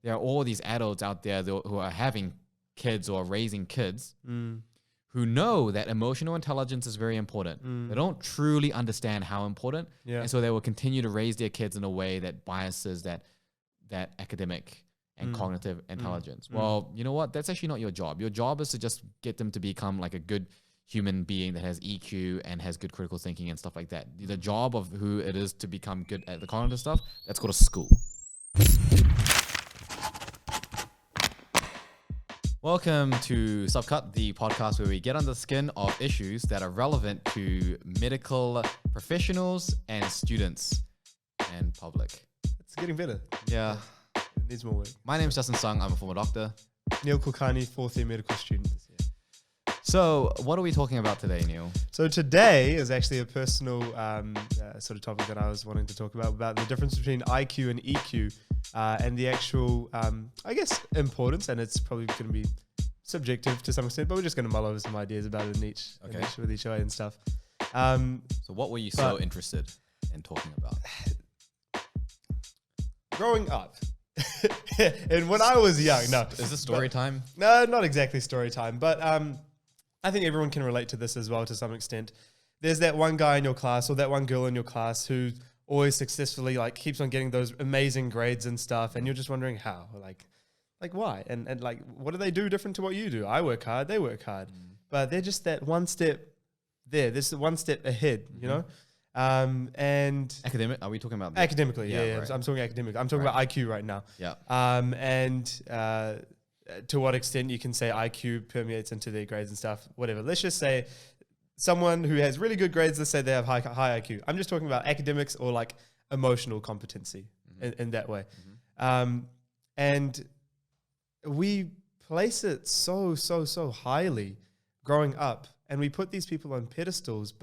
there are all these adults out there who are having kids or raising kids who know that emotional intelligence is very important. They don't truly understand how important. And so they will continue to raise their kids in a way that biases that academic and cognitive intelligence. Well, you know what? That's actually not your job. Your job is to just get them to become like a good human being that has EQ and has good critical thinking and stuff like that. The job of who it is to become good at the cognitive stuff, that's go to school. Welcome to Subcut, the podcast where we get under the skin of issues that are relevant to medical professionals and students and public. It's getting better. Yeah. It needs more work. My name is Justin Sung. I'm a former doctor. Neil Kulkarni, fourth year medical student. So what are we talking about today, Neil? So today is actually a personal sort of topic that I was wanting to talk about the difference between IQ and EQ and the actual, I guess, importance. And it's probably going to be subjective to some extent, but we're just going to mull over some ideas about it with each other and stuff. So what were you so interested in talking about? Growing up. And when I was young, no. Is this story time? No, not exactly story time, but I think everyone can relate to this as well to some extent. There's that one guy in your class or that one girl in your class who always successfully keeps on getting those amazing grades and stuff, and you're just wondering how, like why, and like what do they do different to what you do? I work hard, they work hard, but they're just that one step there. This one step ahead, you know. And academic? Are we talking about academically? Yeah. Right. I'm talking academic. I'm talking about IQ right now. Yeah. And to what extent you can say IQ permeates into their grades and stuff, whatever. Let's just say someone who has really good grades, let's say they have high IQ. I'm just talking about academics or like emotional competency in that way. And we place it so highly growing up, and we put these people on pedestals,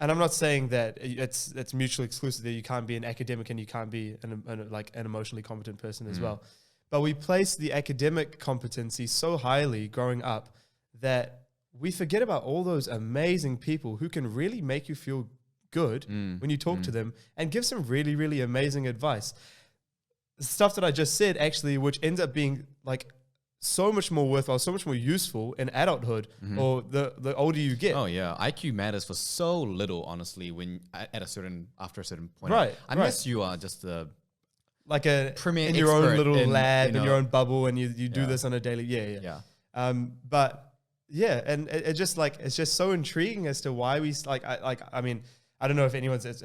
and I'm not saying that it's mutually exclusive, that you can't be an academic and you can't be an emotionally competent person as well. But we place the academic competency so highly growing up that we forget about all those amazing people who can really make you feel good when you talk to them and give some really, really amazing advice. The stuff that I just said, actually, which ends up being like so much more worthwhile, so much more useful in adulthood or the older you get. Oh yeah, IQ matters for so little, honestly, when after a certain point. Right. Unless you are just the like a premier in your own little lab, you know, in your own bubble, and you do this on a daily. Yeah. But yeah, and it's just so intriguing as to why we I mean, I don't know if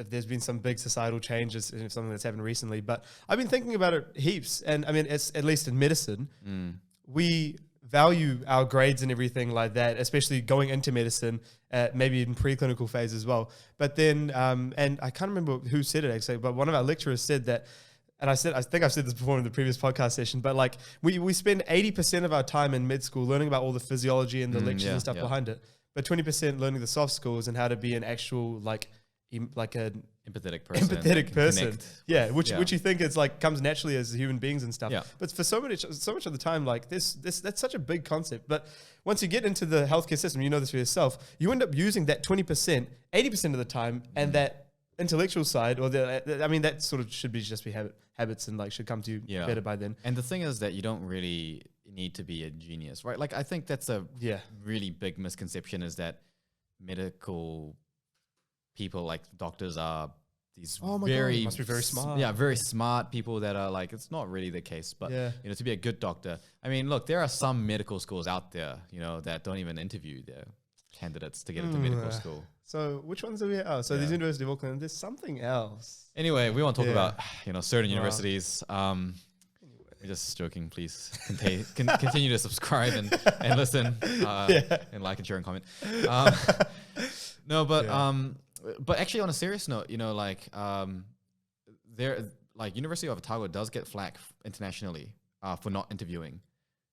there's been some big societal changes, if something that's happened recently, but I've been thinking about it heaps. And I mean, it's at least in medicine, we value our grades and everything like that, especially going into medicine, maybe in preclinical phase as well. But then, and I can't remember who said it actually, but one of our lecturers said that, and I think I've said this before in the previous podcast session, but like we spend 80% of our time in med school learning about all the physiology and the lectures and stuff behind it, but 20% learning the soft skills and how to be an actual like an empathetic person. Connect which you think is like comes naturally as human beings and stuff. Yeah. But for so much of the time, like that's such a big concept. But once you get into the healthcare system, you know this for yourself, you end up using that 20%, 80% of the time, and that intellectual side, or that sort of should be habits and like should come to you better by then. And the thing is that you don't really need to be a genius, right? Like I think that's a really big misconception, is that medical people like doctors are these must be very smart. Yeah, very smart people that are like, it's not really the case. But you know, to be a good doctor, I mean, look, there are some medical schools out there, you know, that don't even interview their candidates to get into medical school. So which ones do we have? So there's University of Auckland. There's something else. Anyway, we want to talk about, you know, certain universities. We're just joking. Please continue to subscribe and listen and like and share and comment. But actually, on a serious note, you know, like University of Otago does get flack internationally for not interviewing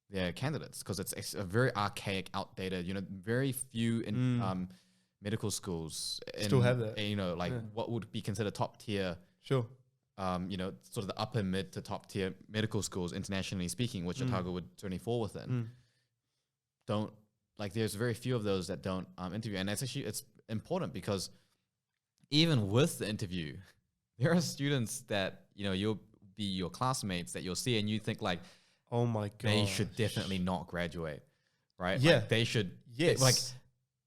their candidates, because it's a very archaic, outdated. You know, very few in medical schools still have that. You know, like what would be considered top tier. Sure. You know, sort of the upper mid to top tier medical schools, internationally speaking, which Otago would certainly fall within. There's very few of those that don't interview, and it's important because even with the interview, there are students that, you know, you'll be your classmates that you'll see, and you think like, oh my god, they should definitely not graduate, right? Yeah, like they should. yes. Like,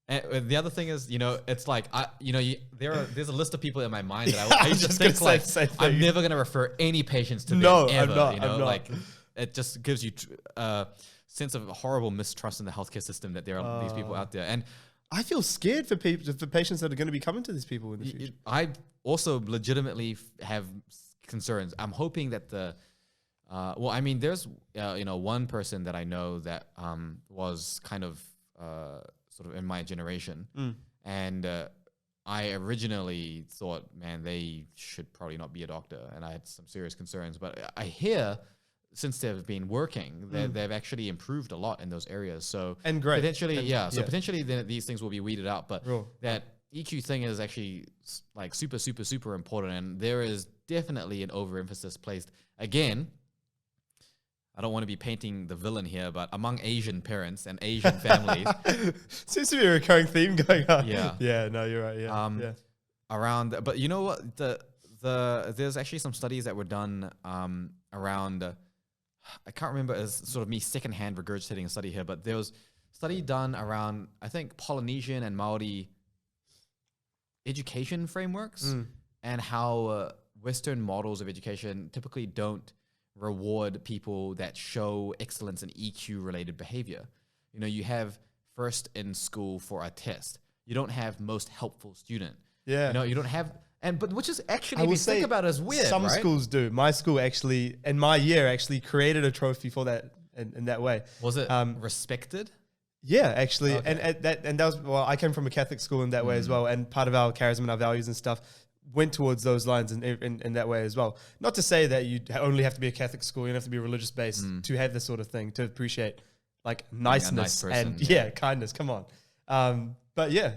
and the other thing is, it's like there's a list of people in my mind that I used to think like I'm never gonna refer any patients to them ever. I'm not. Like it just gives you a sense of horrible mistrust in the healthcare system that there are these people out there, and I feel scared for patients that are going to be coming to these people in the future. I also legitimately have concerns. I'm hoping that there's one person that I know that was kind of sort of in my generation, and I originally thought, man, they should probably not be a doctor, and I had some serious concerns. But I hear since they've been working, they've actually improved a lot in those areas. So and great potentially, potentially these things will be weeded out. But that EQ thing is actually like super, super, super important, and there is definitely an overemphasis placed again. I don't want to be painting the villain here, but among Asian parents and Asian families, seems to be a recurring theme going on. Yeah, yeah, no, you're right. Yeah, around, but you know what? There's actually some studies that were done around. I can't remember as sort of me secondhand regurgitating a study here, but there was a study done around, I think, Polynesian and Maori education frameworks and how Western models of education typically don't reward people that show excellence in EQ related behavior. You have first in school for a test. You don't have most helpful student. Yeah. You don't have, but which is actually, if you think about it, is weird. Some right? schools do. My school actually, in my year, actually created a trophy for that in that way. Was it respected? Yeah, actually. Okay. And that was, well, I came from a Catholic school in that way as well. And part of our charisma and our values and stuff went towards those lines in that way as well. Not to say that you only have to be a Catholic school, you don't have to be religious based to have this sort of thing, to appreciate like niceness person, and kindness. Come on. But yeah.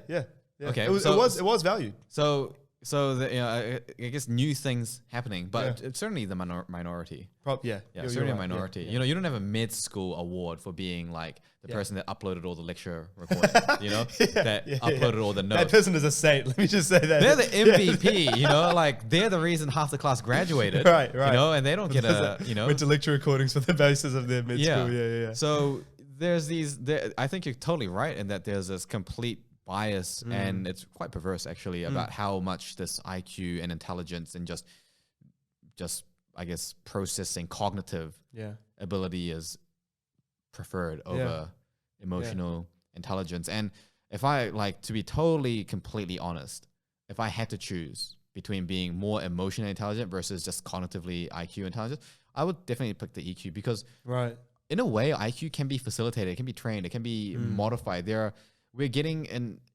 Okay. It was valued. So I guess new things happening, but it's certainly the minority. Certainly a minority. Yeah. You don't have a med school award for being like the person that uploaded all the lecture recordings, that uploaded all the notes. That person is a saint. Let me just say that. They're the MVP, like they're the reason half the class graduated. Right. And they don't get went to lecture recordings for the basis of their med school. Yeah. So there's I think you're totally right in that there's this complete bias and it's quite perverse actually about how much this IQ and intelligence and just I guess processing cognitive ability is preferred over emotional intelligence. And if I to be totally completely honest, if I had to choose between being more emotionally intelligent versus just cognitively IQ intelligent, I would definitely pick the EQ because in a way IQ can be facilitated, it can be trained, it can be modified. We're getting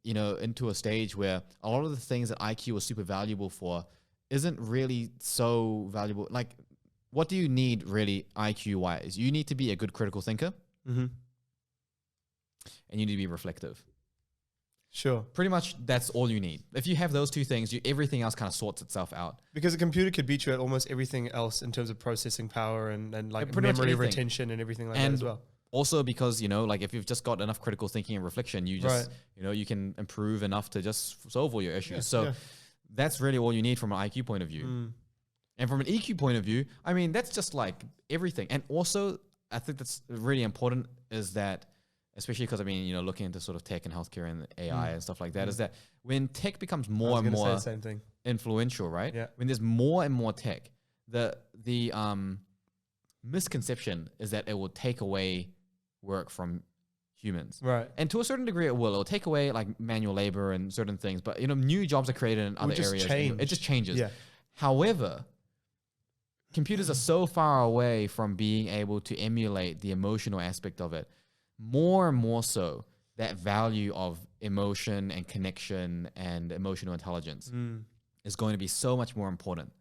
into a stage where a lot of the things that IQ was super valuable for isn't really so valuable. Like, what do you need really IQ wise? You need to be a good critical thinker, and you need to be reflective. Sure. Pretty much that's all you need. If you have those two things, everything else kind of sorts itself out. Because a computer could beat you at almost everything else in terms of processing power and like memory retention and everything like that as well. Also because, if you've just got enough critical thinking and reflection, you just, you can improve enough to just solve all your issues. That's really all you need from an IQ point of view. And from an EQ point of view, I mean, that's just like everything. And also, I think that's really important is that, especially because, looking into sort of tech and healthcare and AI and stuff like that, is that when tech becomes more and more influential, right? Yeah. When there's more and more tech, the misconception is that it will take away work from humans. Right. And to a certain degree, it will. It'll take away like manual labor and certain things, but new jobs are created in other areas. It just changes. Yeah. However, computers are so far away from being able to emulate the emotional aspect of it. More and more so, that value of emotion and connection and emotional intelligence is going to be so much more important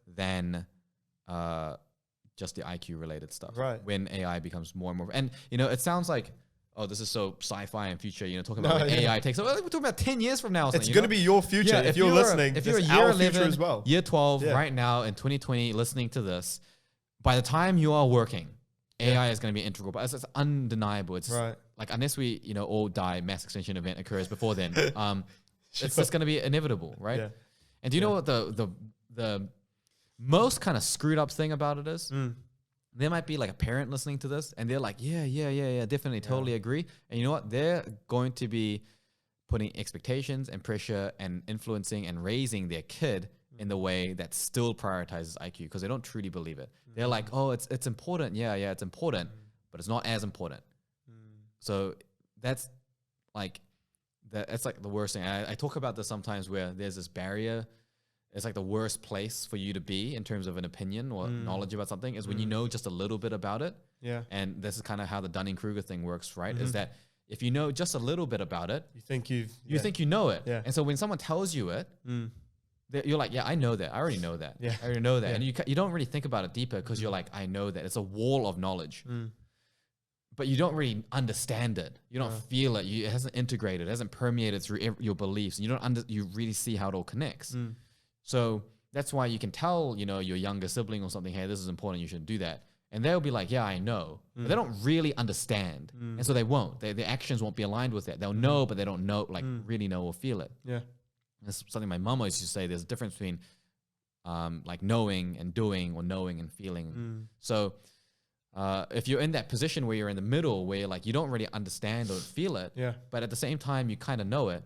than just the IQ related stuff. Right. When AI becomes more and more, and it sounds like, oh, this is so sci-fi and future. Talking about when AI takes over. We're talking about 10 years from now. It's going to be your future if you're listening. If you're a year 11, as well, year 12, right now in 2020, listening to this, by the time you are working, AI is going to be integral. But it's undeniable. It's like unless we all die, mass extinction event occurs before then. It's just going to be inevitable, right? Yeah. And do you know what the most kind of screwed up thing about it is there might be like a parent listening to this and they're like, yeah, definitely, totally agree. And you know what? They're going to be putting expectations and pressure and influencing and raising their kid in the way that still prioritizes IQ because they don't truly believe it. They're like, oh, it's important. Yeah, it's important, but it's not as important. So that's like the worst thing. I talk about this sometimes where there's this barrier. It's like the worst place for you to be in terms of an opinion or knowledge about something is when you know just a little bit about it. Yeah. And this is kind of how the Dunning-Kruger thing works, right? Is that if you know just a little bit about it, you think you know it. Yeah. And so when someone tells you it, you're like, yeah, I know that. I already know that. Yeah. I already know that. Yeah. And you don't really think about it deeper because you're like, I know that. It's a wall of knowledge. But you don't really understand it. You don't feel it. It hasn't integrated. It hasn't permeated through your beliefs. And you really see how it all connects. So that's why you can tell, your younger sibling or something, hey, this is important. You should do that. And they'll be like, yeah, I know. But they don't really understand. And so they won't. Their actions won't be aligned with it. They'll know, but they don't know, really know or feel it. Yeah. That's something my mom used to say. There's a difference between like knowing and doing or knowing and feeling. So if you're in that position where you're in the middle, where like you don't really understand or feel it, but at the same time you kind of know it,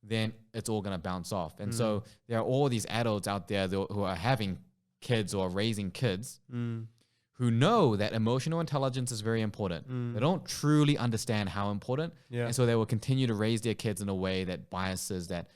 then it's all going to bounce off. And so there are all these adults out there who are having kids or raising kids who know that emotional intelligence is very important. They don't truly understand how important. And so they will continue to raise their kids in a way that biases that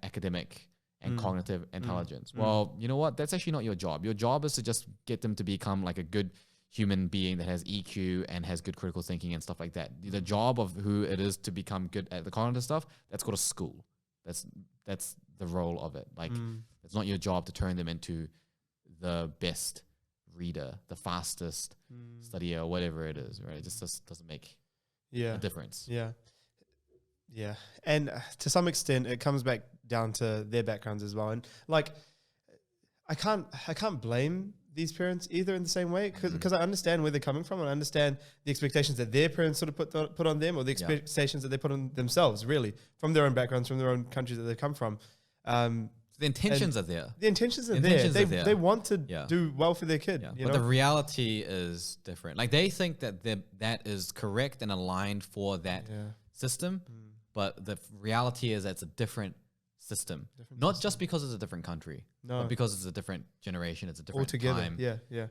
academic and cognitive intelligence. Well, you know what? That's actually not your job. Your job is to just get them to become like a good human being that has EQ and has good critical thinking and stuff like that. The job of who it is to become good at the cognitive stuff, that's go to school. That's the role of it. Like it's not your job to turn them into the best reader, the fastest studier, or whatever it is, right? It just doesn't make a difference. Yeah. And to some extent it comes back down to their backgrounds as well. And like I can't blame these parents either in the same way because I understand where they're coming from and I understand the expectations that their parents sort of put on them or the expectations that they put on themselves, really, from their own backgrounds, from their own countries that they come from. The intentions are there. The intentions are there. They want to do well for their kid. But the reality is different. Like they think that that is correct and aligned for that system, but the reality is that's a different system. Not just because it's a different country, but because it's a different generation, it's a different time. Yeah.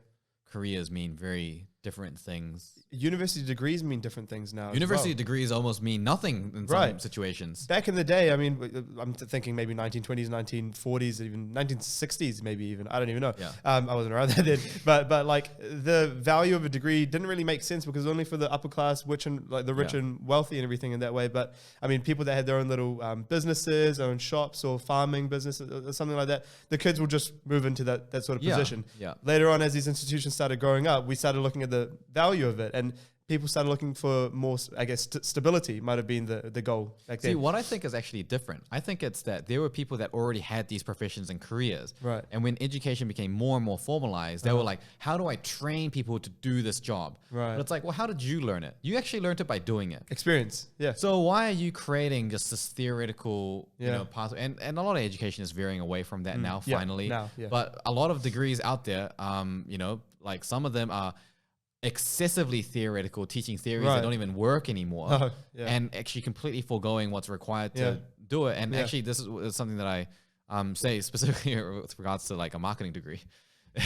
Careers mean very different things. University degrees mean different things now. University degrees almost mean nothing in some situations. Back in the day, I mean, I'm thinking maybe 1920s, 1940s, even 1960s, maybe even. I don't even know. Yeah. I wasn't around then. But like the value of a degree didn't really make sense because it was only for the upper class, which and like the rich and wealthy and everything in that way. But I mean, people that had their own little businesses, own shops or farming business or something like that, the kids will just move into that sort of position. Yeah. Later on, as these institutions started growing up, we started looking at the value of it, and people started looking for more, I guess, stability might have been the goal back then. See, what I think is actually different. I think it's that there were people that already had these professions and careers. Right. And when education became more and more formalized, they were like, how do I train people to do this job? Right. But it's like, well, how did you learn it? You actually learned it by doing it. Experience. Yeah. So why are you creating just this theoretical, pathway? And a lot of education is veering away from that now, finally. But a lot of degrees out there, like some of them are excessively theoretical, teaching theories that don't even work anymore, and actually completely foregoing what's required to do it. And actually, this is something that I say specifically with regards to like a marketing degree,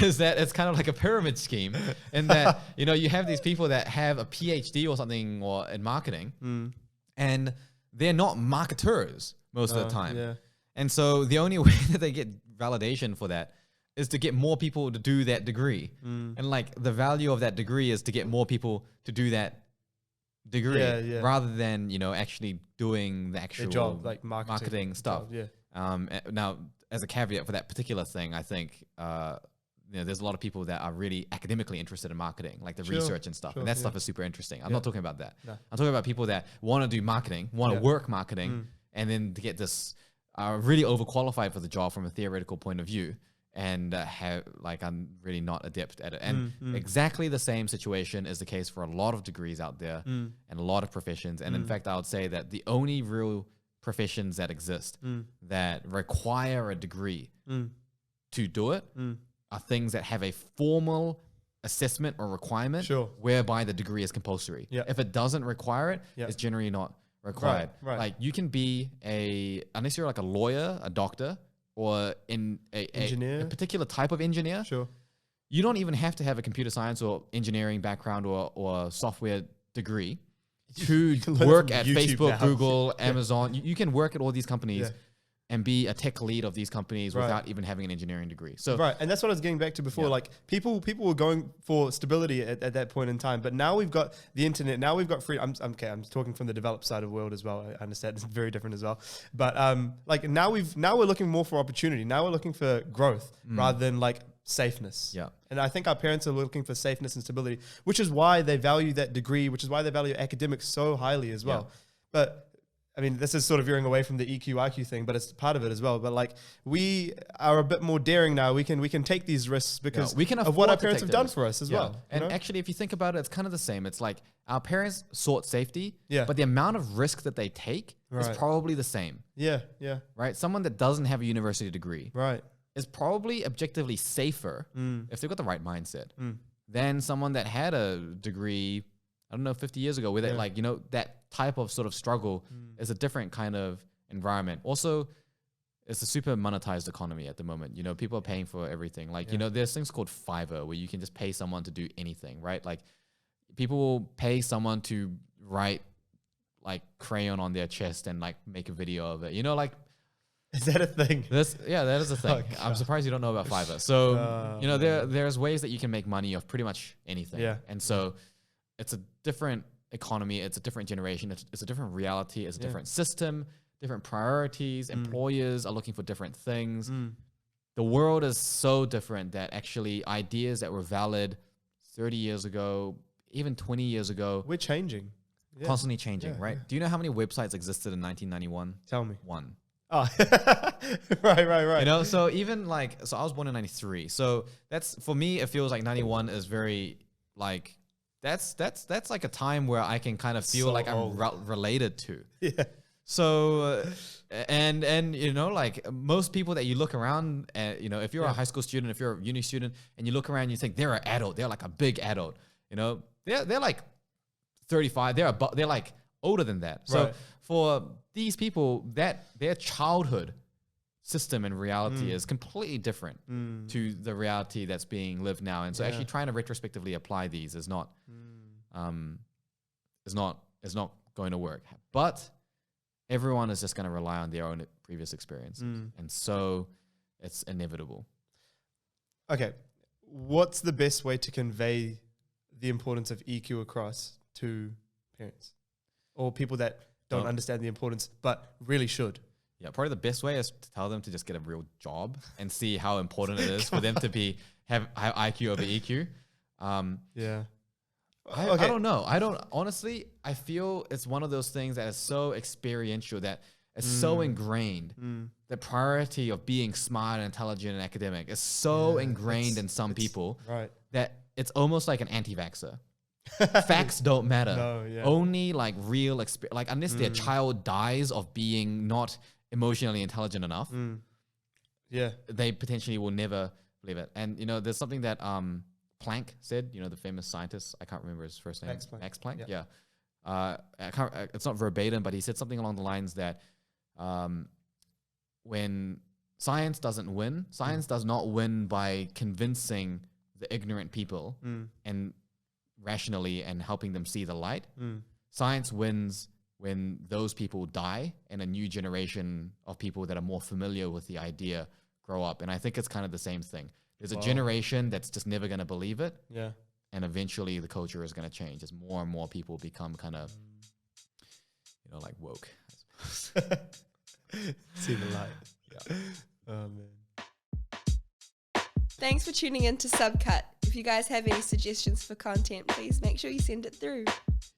is that it's kind of like a pyramid scheme, in that you have these people that have a PhD or something or in marketing, and they're not marketers most of the time, and so the only way that they get validation for that is to get more people to do that degree. And like the value of that degree is to get more people to do that degree rather than, actually doing the actual job, like marketing stuff. Now, as a caveat for that particular thing, I think, there's a lot of people that are really academically interested in marketing, like the research and stuff. And that stuff is super interesting. I'm not talking about that. No. I'm talking about people that want to do marketing, want to work marketing, and then to get this, really overqualified for the job from a theoretical point of view. And I'm really not adept at it. And exactly the same situation is the case for a lot of degrees out there and a lot of professions. And in fact, I would say that the only real professions that exist that require a degree to do it are things that have a formal assessment or requirement whereby the degree is compulsory. If it doesn't require it, it's generally not required. Like you can be unless you're like a lawyer, a doctor, or in a particular type of engineer. You don't even have to have a computer science or engineering background or software degree to work at Facebook, Google, Amazon. You can work at all these companies and be a tech lead of these companies without even having an engineering degree. So and that's what I was getting back to before. Like people were going for stability at that point in time, but now we've got the internet. Now we've got free. I'm talking from the developed side of the world as well. I understand it's very different as well. But like now we're looking more for opportunity. Now we're looking for growth rather than like safeness. And I think our parents are looking for safeness and stability, which is why they value that degree, which is why they value academics so highly as well. But I mean, this is sort of veering away from the EQ, IQ thing, but it's part of it as well. But like, we are a bit more daring now. We can take these risks because we can of what our parents have done for us as well. And actually, if you think about it, it's kind of the same. It's like our parents sought safety, but the amount of risk that they take is probably the same. Right? Someone that doesn't have a university degree is probably objectively safer if they've got the right mindset than someone that had a degree, I don't know, 50 years ago, where they like, you know, that type of sort of struggle is a different kind of environment. Also, it's a super monetized economy at the moment. You know, people are paying for everything. Like, you know, there's things called Fiverr where you can just pay someone to do anything, right? Like people will pay someone to write like crayon on their chest and like make a video of it. You know, like, is that a thing? That is a thing. I'm surprised you don't know about Fiverr. So, you know, there's ways that you can make money off pretty much anything. And so it's a different economy. It's a different generation. It's a different reality. It's a different system, different priorities. Employers are looking for different things. The world is so different that actually ideas that were valid 30 years ago, even 20 years ago, we're changing. Constantly changing, right? Do you know how many websites existed in 1991? Tell me. One. Oh, right. You know, so even like, so I was born in 93. So that's, for me, it feels like 91 is very like, that's like a time where I can kind of feel so like I'm related to. So, and you know, like most people that you look around at, you know, if you're a high school student, if you're a uni student and you look around, you think they're an adult, they're like a big adult, you know, they're like 35, they're like older than that. So for these people, that their childhood system and reality is completely different to the reality that's being lived now. And so actually trying to retrospectively apply these is not going to work. But everyone is just going to rely on their own previous experiences. And so it's inevitable. Okay. What's the best way to convey the importance of EQ across to parents or people that don't understand the importance, but really should? Yeah, probably the best way is to tell them to just get a real job and see how important it is for them to have IQ over EQ. I don't know. Honestly, I feel it's one of those things that is so experiential, that is so ingrained. The priority of being smart and intelligent and academic is so ingrained in some people that it's almost like an anti-vaxxer. Facts don't matter. Only like real experience, like unless their child dies of being not emotionally intelligent enough, they potentially will never believe it. And you know, there's something that Planck said, you know, the famous scientist, I can't remember his first name. Max Planck. It's not verbatim, but he said something along the lines that when science doesn't win, science does not win by convincing the ignorant people and rationally and helping them see the light. Science wins when those people die and a new generation of people that are more familiar with the idea grow up. And I think it's kind of the same thing. There's a generation that's just never going to believe it. And eventually the culture is going to change as more and more people become kind of, you know, like woke, I suppose. See the light. Oh, man. Thanks for tuning in to Subcut. If you guys have any suggestions for content, please make sure you send it through.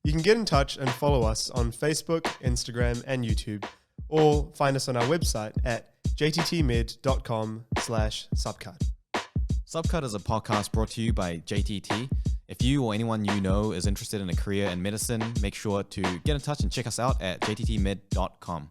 You can get in touch and follow us on Facebook, Instagram, and YouTube, or find us on our website at jttmid.com/subcut. Subcut is a podcast brought to you by JTT. If you or anyone you know is interested in a career in medicine, make sure to get in touch and check us out at jttmid.com.